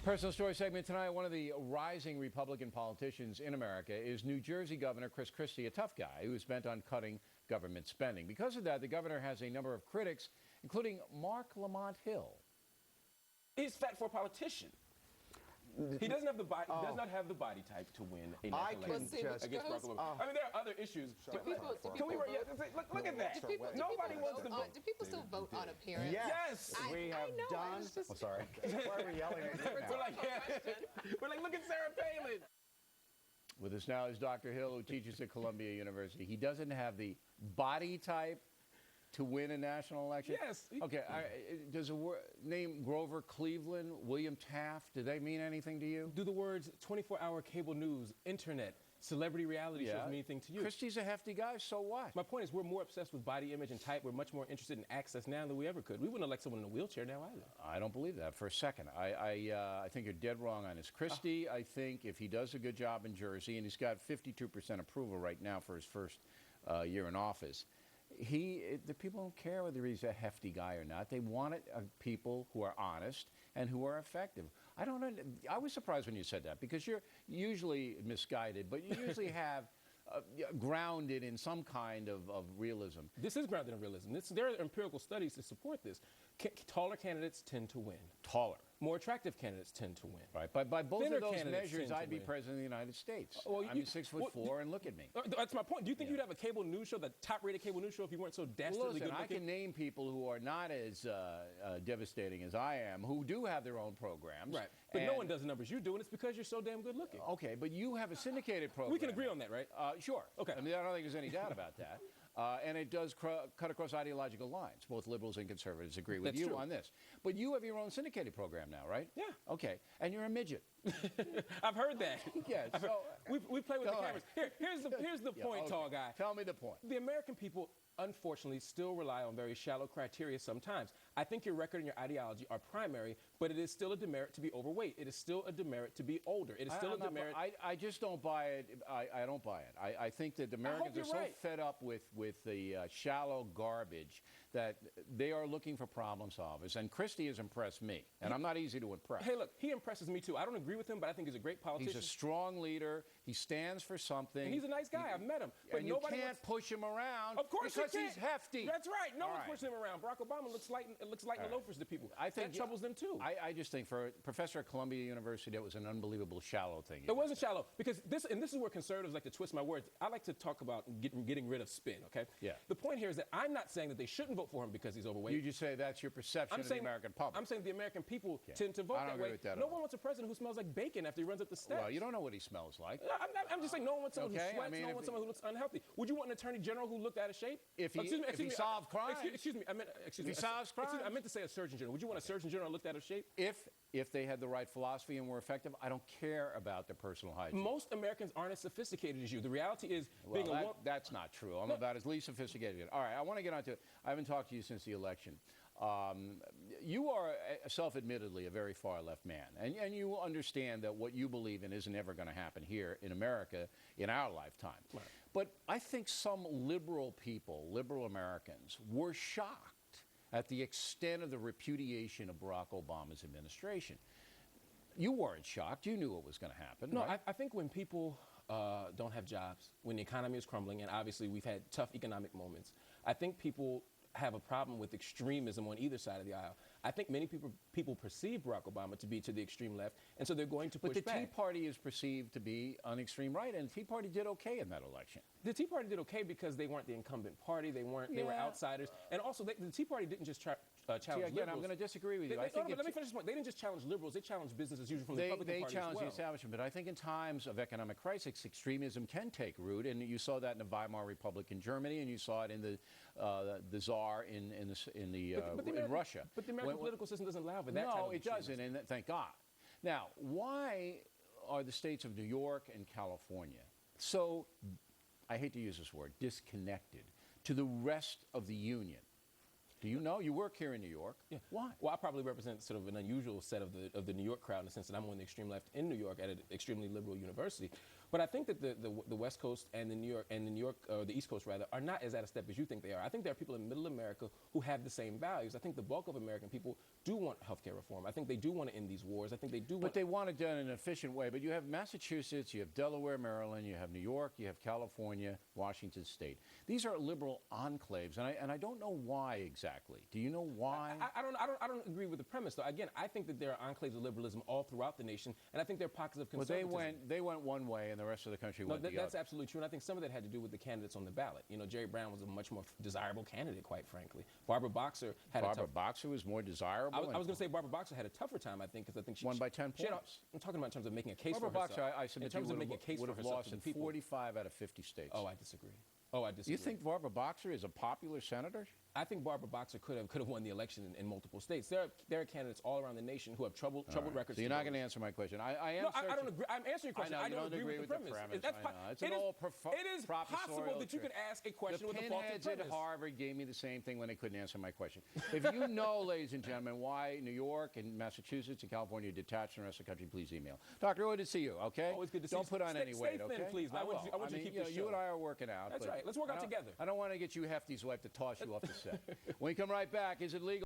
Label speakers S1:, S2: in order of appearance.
S1: Personal story segment tonight. One of the rising Republican politicians in America is New Jersey Governor Chris Christie, a tough guy who is bent on cutting government spending. Because of that, the governor has a number of critics, including Marc Lamont Hill.
S2: He's fat for a politician. He doesn't have the body. Does not have the body type to win a national election against Marc Lamont. I mean, there are other issues. Can we? Look at that. Nobody wants to vote.
S3: Do people still vote on appearance?
S2: Yes.
S1: We have done. I'm sorry. Why are we yelling at you?
S2: We're like, look at Sarah Palin.
S1: With us now is Dr. Hill, who teaches at Columbia University. He doesn't have the body type to win a national election?
S2: Yes.
S1: Okay. Does a name Grover Cleveland, William Taft, do they mean anything to you?
S2: Do the words 24-hour cable news, internet, celebrity reality shows mean anything to you?
S1: Christie's a hefty guy, so what?
S2: My point is we're more obsessed with body image and type. We're much more interested in access now than we ever could. We wouldn't elect someone in a wheelchair now either.
S1: I don't believe that for a second. I think you're dead wrong on this. Christie, I think if he does a good job in Jersey, and he's got 52% approval right now for his first year in office, the people don't care whether he's a hefty guy or not. They want people who are honest and who are effective. I was surprised when you said that because you're usually misguided, but you usually have grounded in some kind of realism.
S2: This is grounded in realism. There are empirical studies to support this. Taller candidates tend to win.
S1: Taller.
S2: More attractive candidates tend to win.
S1: Right. By both
S2: Thinner
S1: of those measures, I'd be
S2: win.
S1: president of the United States.
S2: Well,
S1: I'm 6'4", and look at me.
S2: That's my point. Do you think you'd have a cable news show, the top-rated cable news show, if you weren't so dastardly good looking?
S1: I can name people who are not as devastating as I am, who do have their own programs.
S2: Right. But no one does the numbers you do, and it's because you're so damn good looking.
S1: Okay, but you have a syndicated program.
S2: We can agree on that, right?
S1: Sure.
S2: Okay.
S1: I mean, I don't think there's any doubt about that. And it does cut across ideological lines. Both liberals and conservatives agree with you on this. But you have your own syndicated program now, right?
S2: Yeah.
S1: Okay. And you're a midget.
S2: I've heard that.
S1: Yes.
S2: We play with the cameras. Here's the point, tall guy.
S1: Tell me the point.
S2: The American people, unfortunately, still rely on very shallow criteria sometimes. I think your record and your ideology are primary, but it is still a demerit to be overweight. It is still a demerit to be older. It is still a demerit.
S1: I just don't buy it. I don't buy it. I think that Americans are so fed up with the shallow garbage that they are looking for problem solvers. And Christie has impressed me, and I'm not easy to impress.
S2: Hey, look, he impresses me too. I don't agree with him, but I think he's a great politician.
S1: He's a strong leader. He stands for something.
S2: And he's a nice guy. I've met him. But
S1: and you can't push him around.
S2: Of course
S1: because he's hefty.
S2: That's right. No one's pushing him around. Barack Obama looks light in the loafers to people. I think that troubles them too.
S1: I just think for a professor at Columbia University, that was an unbelievable shallow thing.
S2: It wasn't shallow because this is where conservatives like to twist my words. I like to talk about getting rid of spin. Okay.
S1: Yeah.
S2: The point here is that I'm not saying that they shouldn't vote for him because he's overweight.
S1: You just say that's your perception of the American public.
S2: I'm saying the American people tend to vote that way. No one wants a president who smells like bacon after he runs up the steps.
S1: Well, you don't know what he smells like.
S2: I'm just saying no one wants someone who sweats. No one wants someone who looks unhealthy. Would you want an attorney general who looked out of shape?
S1: If he solved crime.
S2: Excuse me.
S1: If he solves crime.
S2: I meant to say a surgeon general. Would you want a surgeon general who looked out of shape?
S1: If they had the right philosophy and were effective, I don't care about their personal hygiene.
S2: Most Americans aren't as sophisticated as you. The reality is
S1: that's not true. I'm about as least sophisticated. All right, I want to get on to it. I haven't talked to you since the election. You are self-admittedly a very far-left man, and you understand that what you believe in isn't ever going to happen here in America in our lifetime. Right. But I think some liberal people, liberal Americans, were shocked at the extent of the repudiation of Barack Obama's administration. You weren't shocked. You knew what was going to happen.
S2: No,
S1: right?
S2: I think when people don't have jobs, when the economy is crumbling, and obviously we've had tough economic moments, I think people have a problem with extremism on either side of the aisle. I think many people perceive Barack Obama to be to the extreme left, and so they're going to push back.
S1: But the Tea Party is perceived to be on extreme right, and the Tea Party did okay in that election.
S2: The Tea Party did okay because they weren't the incumbent party. They were outsiders, and also the Tea Party didn't just challenge liberals.
S1: I'm going to disagree with you.
S2: Let me finish this point. They didn't just challenge liberals. They challenged business as usual from the Republican Party as well.
S1: They challenged the establishment, but I think in times of economic crisis, extremism can take root, and you saw that in the Weimar Republic in Germany, and you saw it in the Tsar in Russia.
S2: But the American political system doesn't allow for that.
S1: No, it doesn't, and thank God. Now, why are the states of New York and California so, I hate to use this word, disconnected to the rest of the union? Do you know? You work here in New York.
S2: Yeah.
S1: Why?
S2: Well, I probably represent sort of an unusual set of the New York crowd in the sense that I'm on the extreme left in New York at an extremely liberal university. But I think that the West Coast and the New York, or the East Coast rather, are not as out of step as you think they are. I think there are people in Middle America who have the same values. I think the bulk of American people do want healthcare reform. I think they do want to end these wars. I think they do.
S1: But they want it done in an efficient way. But you have Massachusetts, you have Delaware, Maryland, you have New York, you have California, Washington State. These are liberal enclaves, and I don't know why exactly. Do you know why?
S2: I don't agree with the premise, though. Again, I think that there are enclaves of liberalism all throughout the nation, and I think there are pockets of conservatism.
S1: Well, they went one way, and the rest of the country went the other.
S2: That's absolutely true, and I think some of that had to do with the candidates on the ballot. You know, Jerry Brown was a much more desirable candidate, quite frankly. Barbara Boxer
S1: Boxer was more desirable.
S2: I was going to say Barbara Boxer had a tougher time, I think, because I think she
S1: won by 10 points.
S2: I'm talking about in terms of making a case
S1: Barbara
S2: for herself.
S1: Boxer, I submit, would have lost
S2: to
S1: in
S2: the people.
S1: 45 out of 50 states.
S2: Oh, I disagree. Oh, I disagree.
S1: You think Barbara Boxer is a popular senator?
S2: I think Barbara Boxer could have won the election in multiple states. There are candidates all around the nation who have troubled records.
S1: So you're not going to answer my question. I don't
S2: agree. I'm answering your question. I don't agree with the premise.
S1: It's an old
S2: it is possible that you could ask a question with a faulty premise.
S1: The pinheads at Harvard gave me the same thing when they couldn't answer my question. If you know, ladies and gentlemen, why New York and Massachusetts and California are detached from the rest of the country, please email. Doctor, good to see you, okay?
S2: Always good to see you.
S1: Don't put on any weight, okay?
S2: Stay thin, please. I want you to keep this show.
S1: You and I are working out.
S2: That's right. Let's work out together.
S1: I don't want to get you hefty's wife to toss you off the set. When we come right back, is it legal?